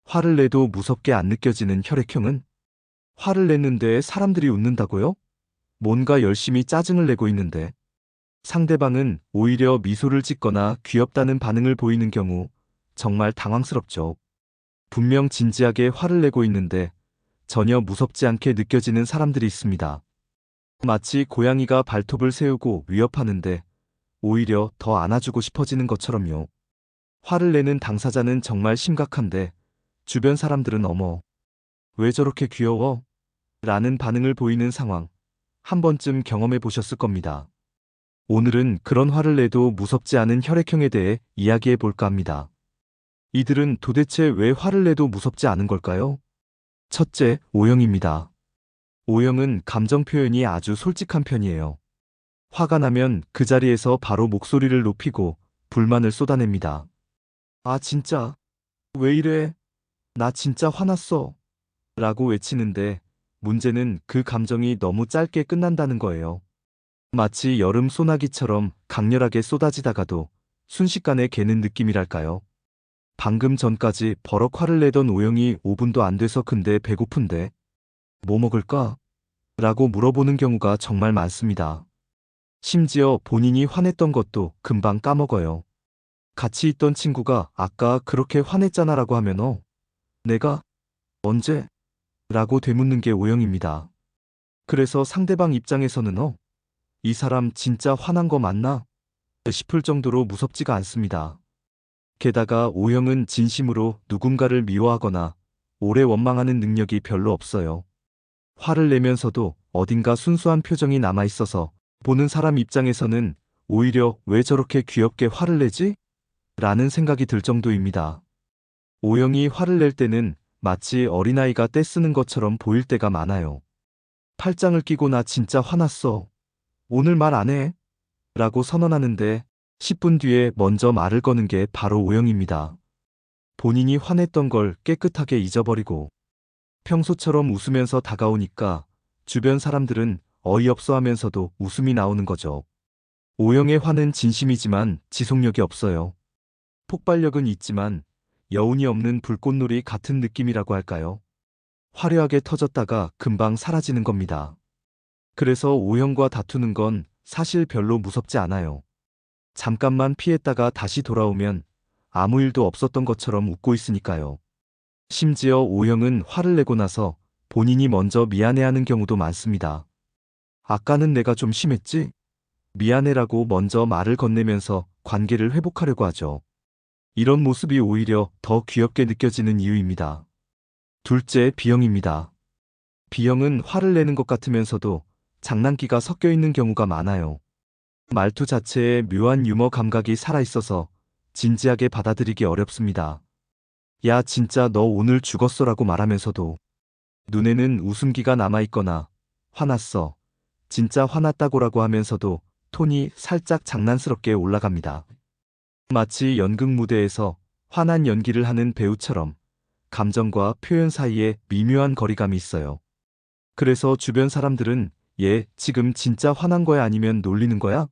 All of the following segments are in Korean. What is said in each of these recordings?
화를 내도 무섭게 안 느껴지는 혈액형은? 화를 냈는데 사람들이 웃는다고요? 뭔가 열심히 짜증을 내고 있는데. 상대방은 오히려 미소를 짓거나 귀엽다는 반응을 보이는 경우 정말 당황스럽죠. 분명 진지하게 화를 내고 있는데 전혀 무섭지 않게 느껴지는 사람들이 있습니다. 마치 고양이가 발톱을 세우고 위협하는데 오히려 더 안아주고 싶어지는 것처럼요. 화를 내는 당사자는 정말 심각한데 주변 사람들은 어머, 왜 저렇게 귀여워? 라는 반응을 보이는 상황 한 번쯤 경험해 보셨을 겁니다. 오늘은 그런 화를 내도 무섭지 않은 혈액형에 대해 이야기해 볼까 합니다. 이들은 도대체 왜 화를 내도 무섭지 않은 걸까요? 첫째, O형입니다. O형은 감정 표현이 아주 솔직한 편이에요. 화가 나면 그 자리에서 바로 목소리를 높이고 불만을 쏟아냅니다. 아, 진짜? 왜 이래? 나 진짜 화났어. 라고 외치는데 문제는 그 감정이 너무 짧게 끝난다는 거예요. 마치 여름 소나기처럼 강렬하게 쏟아지다가도 순식간에 개는 느낌이랄까요. 방금 전까지 버럭 화를 내던 O형이 5분도 안 돼서 근데 배고픈데 뭐 먹을까? 라고 물어보는 경우가 정말 많습니다. 심지어 본인이 화냈던 것도 금방 까먹어요. 같이 있던 친구가 아까 그렇게 화냈잖아 라고 하면 내가? 언제? 라고 되묻는 게 O형입니다. 그래서 상대방 입장에서는 이 사람 진짜 화난 거 맞나? 싶을 정도로 무섭지가 않습니다. 게다가 O형은 진심으로 누군가를 미워하거나 오래 원망하는 능력이 별로 없어요. 화를 내면서도 어딘가 순수한 표정이 남아있어서 보는 사람 입장에서는 오히려 왜 저렇게 귀엽게 화를 내지? 라는 생각이 들 정도입니다. O형이 화를 낼 때는 마치 어린아이가 떼쓰는 것처럼 보일 때가 많아요. 팔짱을 끼고 나 진짜 화났어. 오늘 말 안 해. 라고 선언하는데 10분 뒤에 먼저 말을 거는 게 바로 O형입니다. 본인이 화냈던 걸 깨끗하게 잊어버리고 평소처럼 웃으면서 다가오니까 주변 사람들은 어이없어 하면서도 웃음이 나오는 거죠. O형의 화는 진심이지만 지속력이 없어요. 폭발력은 있지만 여운이 없는 불꽃놀이 같은 느낌이라고 할까요? 화려하게 터졌다가 금방 사라지는 겁니다. 그래서 O형과 다투는 건 사실 별로 무섭지 않아요. 잠깐만 피했다가 다시 돌아오면 아무 일도 없었던 것처럼 웃고 있으니까요. 심지어 O형은 화를 내고 나서 본인이 먼저 미안해하는 경우도 많습니다. 아까는 내가 좀 심했지? 미안해라고 먼저 말을 건네면서 관계를 회복하려고 하죠. 이런 모습이 오히려 더 귀엽게 느껴지는 이유입니다. 둘째, B형입니다. B형은 화를 내는 것 같으면서도 장난기가 섞여 있는 경우가 많아요. 말투 자체에 묘한 유머 감각이 살아있어서 진지하게 받아들이기 어렵습니다. 야, 진짜 너 오늘 죽었어라고 말하면서도 눈에는 웃음기가 남아있거나 화났어. 진짜 화났다고라고 하면서도 톤이 살짝 장난스럽게 올라갑니다. 마치 연극 무대에서 화난 연기를 하는 배우처럼 감정과 표현 사이에 미묘한 거리감이 있어요. 그래서 주변 사람들은 얘 지금 진짜 화난 거야 아니면 놀리는 거야?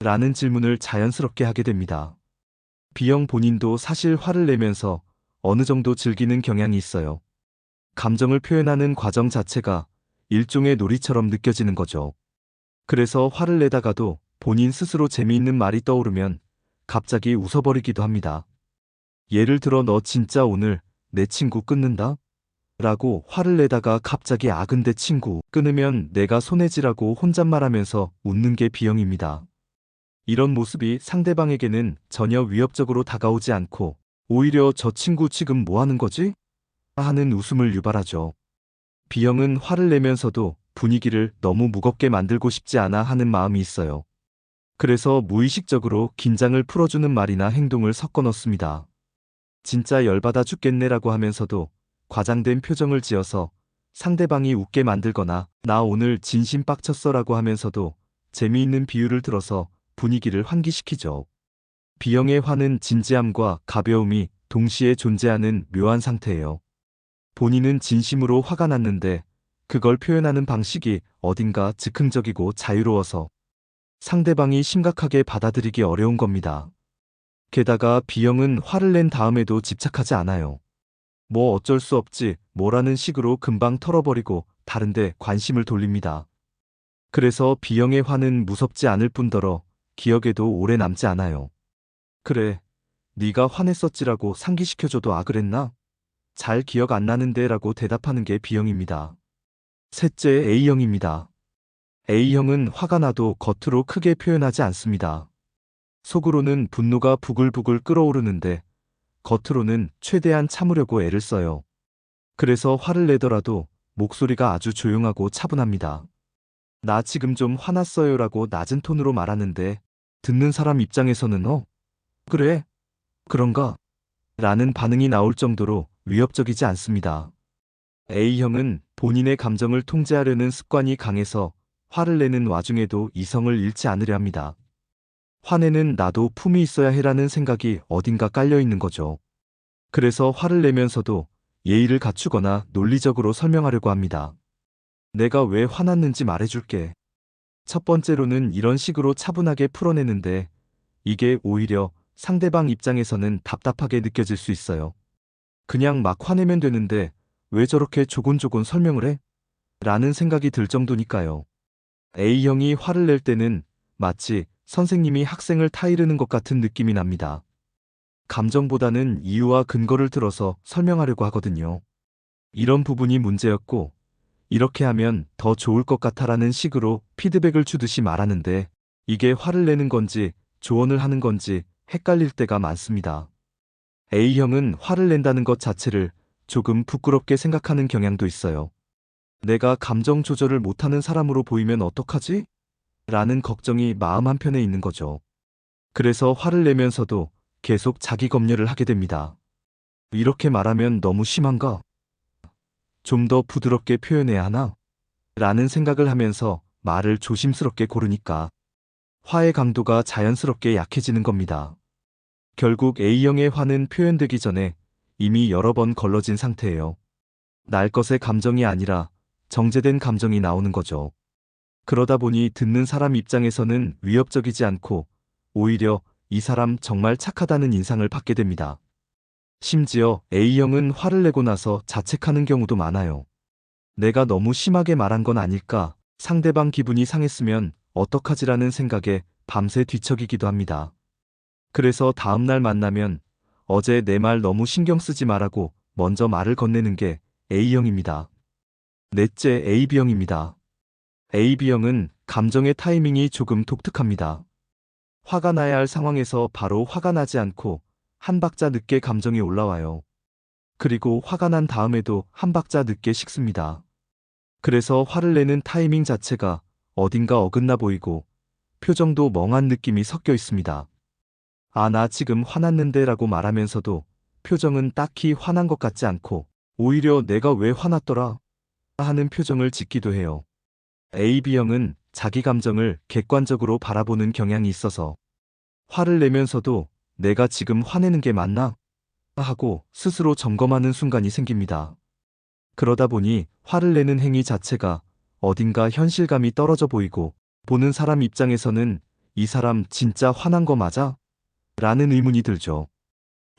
라는 질문을 자연스럽게 하게 됩니다. B형 본인도 사실 화를 내면서 어느 정도 즐기는 경향이 있어요. 감정을 표현하는 과정 자체가 일종의 놀이처럼 느껴지는 거죠. 그래서 화를 내다가도 본인 스스로 재미있는 말이 떠오르면 갑자기 웃어버리기도 합니다. 예를 들어 너 진짜 오늘 내 친구 끊는다? 라고 화를 내다가 갑자기 근데 친구 끊으면 내가 손해지라고 혼잣말하면서 웃는 게 B형입니다. 이런 모습이 상대방에게는 전혀 위협적으로 다가오지 않고 오히려 저 친구 지금 뭐 하는 거지? 하는 웃음을 유발하죠. B형은 화를 내면서도 분위기를 너무 무겁게 만들고 싶지 않아 하는 마음이 있어요. 그래서 무의식적으로 긴장을 풀어주는 말이나 행동을 섞어 넣습니다. 진짜 열받아 죽겠네라고 하면서도 과장된 표정을 지어서 상대방이 웃게 만들거나 나 오늘 진심 빡쳤어라고 하면서도 재미있는 비유를 들어서 분위기를 환기시키죠. B형의 화는 진지함과 가벼움이 동시에 존재하는 묘한 상태예요. 본인은 진심으로 화가 났는데 그걸 표현하는 방식이 어딘가 즉흥적이고 자유로워서 상대방이 심각하게 받아들이기 어려운 겁니다. 게다가 B형은 화를 낸 다음에도 집착하지 않아요. 뭐 어쩔 수 없지, 뭐라는 식으로 금방 털어버리고 다른데 관심을 돌립니다. 그래서 B형의 화는 무섭지 않을 뿐더러 기억에도 오래 남지 않아요. 그래, 네가 화냈었지라고 상기시켜줘도 그랬나? 잘 기억 안 나는데 라고 대답하는 게 B형입니다. 셋째 A형입니다. A형은 화가 나도 겉으로 크게 표현하지 않습니다. 속으로는 분노가 부글부글 끓어오르는데 겉으로는 최대한 참으려고 애를 써요. 그래서 화를 내더라도 목소리가 아주 조용하고 차분합니다. 나 지금 좀 화났어요라고 낮은 톤으로 말하는데 듣는 사람 입장에서는 그래? 그런가? 라는 반응이 나올 정도로 위협적이지 않습니다. A형은 본인의 감정을 통제하려는 습관이 강해서 화를 내는 와중에도 이성을 잃지 않으려 합니다. 화내는 나도 품이 있어야 해라는 생각이 어딘가 깔려 있는 거죠. 그래서 화를 내면서도 예의를 갖추거나 논리적으로 설명하려고 합니다. 내가 왜 화났는지 말해줄게. 첫 번째로는 이런 식으로 차분하게 풀어내는데 이게 오히려 상대방 입장에서는 답답하게 느껴질 수 있어요. 그냥 막 화내면 되는데 왜 저렇게 조곤조곤 설명을 해? 라는 생각이 들 정도니까요. A형이 화를 낼 때는 마치 선생님이 학생을 타이르는 것 같은 느낌이 납니다. 감정보다는 이유와 근거를 들어서 설명하려고 하거든요. 이런 부분이 문제였고, 이렇게 하면 더 좋을 것 같아라는 식으로 피드백을 주듯이 말하는데, 이게 화를 내는 건지 조언을 하는 건지 헷갈릴 때가 많습니다. A형은 화를 낸다는 것 자체를 조금 부끄럽게 생각하는 경향도 있어요. 내가 감정 조절을 못하는 사람으로 보이면 어떡하지? 라는 걱정이 마음 한편에 있는 거죠. 그래서 화를 내면서도 계속 자기 검열을 하게 됩니다. 이렇게 말하면 너무 심한가? 좀 더 부드럽게 표현해야 하나? 라는 생각을 하면서 말을 조심스럽게 고르니까 화의 강도가 자연스럽게 약해지는 겁니다. 결국 A형의 화는 표현되기 전에 이미 여러 번 걸러진 상태예요. 날 것의 감정이 아니라 정제된 감정이 나오는 거죠. 그러다 보니 듣는 사람 입장에서는 위협적이지 않고 오히려 이 사람 정말 착하다는 인상을 받게 됩니다. 심지어 A형은 화를 내고 나서 자책하는 경우도 많아요. 내가 너무 심하게 말한 건 아닐까, 상대방 기분이 상했으면 어떡하지라는 생각에 밤새 뒤척이기도 합니다. 그래서 다음날 만나면 어제 내 말 너무 신경 쓰지 말라고 먼저 말을 건네는 게 A형입니다. 넷째 AB형입니다. AB형은 감정의 타이밍이 조금 독특합니다. 화가 나야 할 상황에서 바로 화가 나지 않고 한 박자 늦게 감정이 올라와요. 그리고 화가 난 다음에도 한 박자 늦게 식습니다. 그래서 화를 내는 타이밍 자체가 어딘가 어긋나 보이고 표정도 멍한 느낌이 섞여 있습니다. 나 지금 화났는데 라고 말하면서도 표정은 딱히 화난 것 같지 않고 오히려 내가 왜 화났더라 하는 표정을 짓기도 해요. AB형은 자기 감정을 객관적으로 바라보는 경향이 있어서 화를 내면서도 내가 지금 화내는 게 맞나? 하고 스스로 점검하는 순간이 생깁니다. 그러다 보니 화를 내는 행위 자체가 어딘가 현실감이 떨어져 보이고 보는 사람 입장에서는 이 사람 진짜 화난 거 맞아? 라는 의문이 들죠.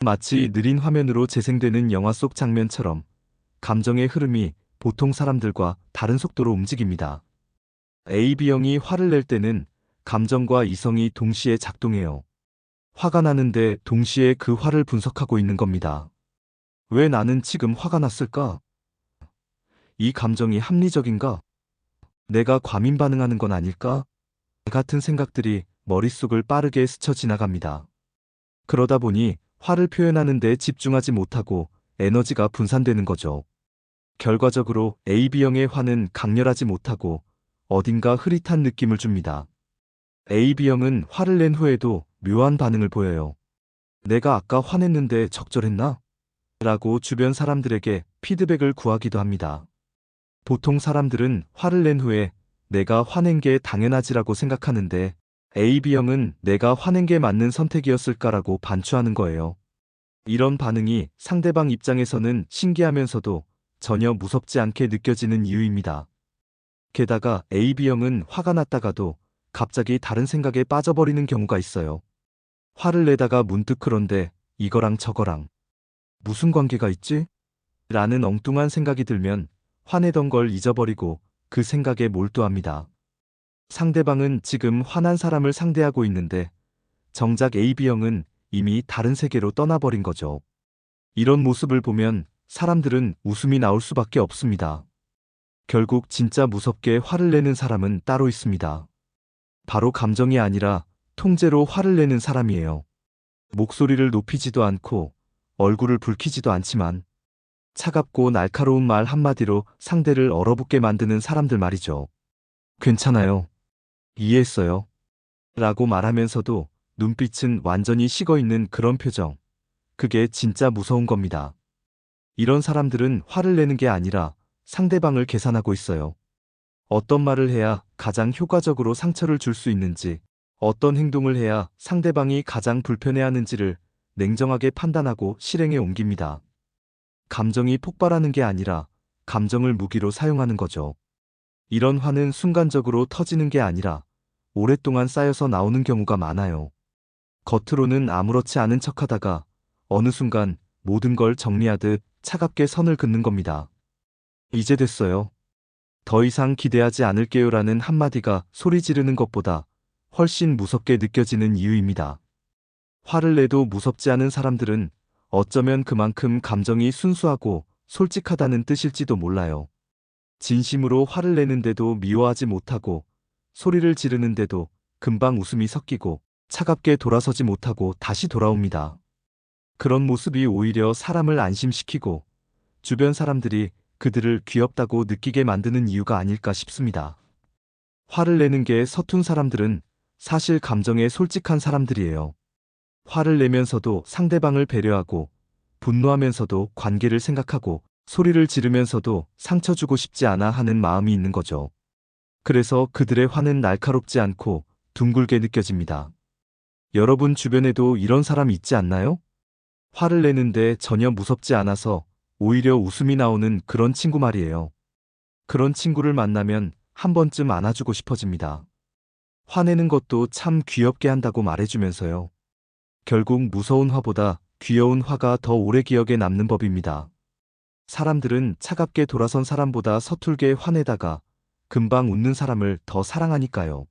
마치 느린 화면으로 재생되는 영화 속 장면처럼 감정의 흐름이 보통 사람들과 다른 속도로 움직입니다. AB형이 화를 낼 때는 감정과 이성이 동시에 작동해요. 화가 나는데 동시에 그 화를 분석하고 있는 겁니다. 왜 나는 지금 화가 났을까? 이 감정이 합리적인가? 내가 과민 반응하는 건 아닐까? 같은 생각들이 머릿속을 빠르게 스쳐 지나갑니다. 그러다 보니 화를 표현하는 데 집중하지 못하고 에너지가 분산되는 거죠. 결과적으로 AB형의 화는 강렬하지 못하고 어딘가 흐릿한 느낌을 줍니다. AB형은 화를 낸 후에도 묘한 반응을 보여요. 내가 아까 화냈는데 적절했나? 라고 주변 사람들에게 피드백을 구하기도 합니다. 보통 사람들은 화를 낸 후에 내가 화낸 게 당연하지라고 생각하는데 AB형은 내가 화낸 게 맞는 선택이었을까라고 반추하는 거예요. 이런 반응이 상대방 입장에서는 신기하면서도 전혀 무섭지 않게 느껴지는 이유입니다. 게다가 AB형은 화가 났다가도 갑자기 다른 생각에 빠져버리는 경우가 있어요. 화를 내다가 문득 그런데 이거랑 저거랑 무슨 관계가 있지? 라는 엉뚱한 생각이 들면 화내던 걸 잊어버리고 그 생각에 몰두합니다. 상대방은 지금 화난 사람을 상대하고 있는데 정작 AB형은 이미 다른 세계로 떠나버린 거죠. 이런 모습을 보면 사람들은 웃음이 나올 수밖에 없습니다. 결국 진짜 무섭게 화를 내는 사람은 따로 있습니다. 바로 감정이 아니라 통제로 화를 내는 사람이에요. 목소리를 높이지도 않고 얼굴을 붉히지도 않지만 차갑고 날카로운 말 한마디로 상대를 얼어붙게 만드는 사람들 말이죠. 괜찮아요. 이해했어요. 라고 말하면서도 눈빛은 완전히 식어있는 그런 표정. 그게 진짜 무서운 겁니다. 이런 사람들은 화를 내는 게 아니라 상대방을 계산하고 있어요. 어떤 말을 해야 가장 효과적으로 상처를 줄 수 있는지, 어떤 행동을 해야 상대방이 가장 불편해하는지를 냉정하게 판단하고 실행에 옮깁니다. 감정이 폭발하는 게 아니라 감정을 무기로 사용하는 거죠. 이런 화는 순간적으로 터지는 게 아니라 오랫동안 쌓여서 나오는 경우가 많아요. 겉으로는 아무렇지 않은 척하다가 어느 순간 모든 걸 정리하듯 차갑게 선을 긋는 겁니다. 이제 됐어요. 더 이상 기대하지 않을게요라는 한마디가 소리 지르는 것보다 훨씬 무섭게 느껴지는 이유입니다. 화를 내도 무섭지 않은 사람들은 어쩌면 그만큼 감정이 순수하고 솔직하다는 뜻일지도 몰라요. 진심으로 화를 내는데도 미워하지 못하고 소리를 지르는데도 금방 웃음이 섞이고 차갑게 돌아서지 못하고 다시 돌아옵니다. 그런 모습이 오히려 사람을 안심시키고 주변 사람들이 그들을 귀엽다고 느끼게 만드는 이유가 아닐까 싶습니다. 화를 내는 게 서툰 사람들은 사실 감정에 솔직한 사람들이에요. 화를 내면서도 상대방을 배려하고 분노하면서도 관계를 생각하고 소리를 지르면서도 상처 주고 싶지 않아 하는 마음이 있는 거죠. 그래서 그들의 화는 날카롭지 않고 둥글게 느껴집니다. 여러분 주변에도 이런 사람 있지 않나요? 화를 내는데 전혀 무섭지 않아서 오히려 웃음이 나오는 그런 친구 말이에요. 그런 친구를 만나면 한 번쯤 안아주고 싶어집니다. 화내는 것도 참 귀엽게 한다고 말해주면서요. 결국 무서운 화보다 귀여운 화가 더 오래 기억에 남는 법입니다. 사람들은 차갑게 돌아선 사람보다 서툴게 화내다가 금방 웃는 사람을 더 사랑하니까요.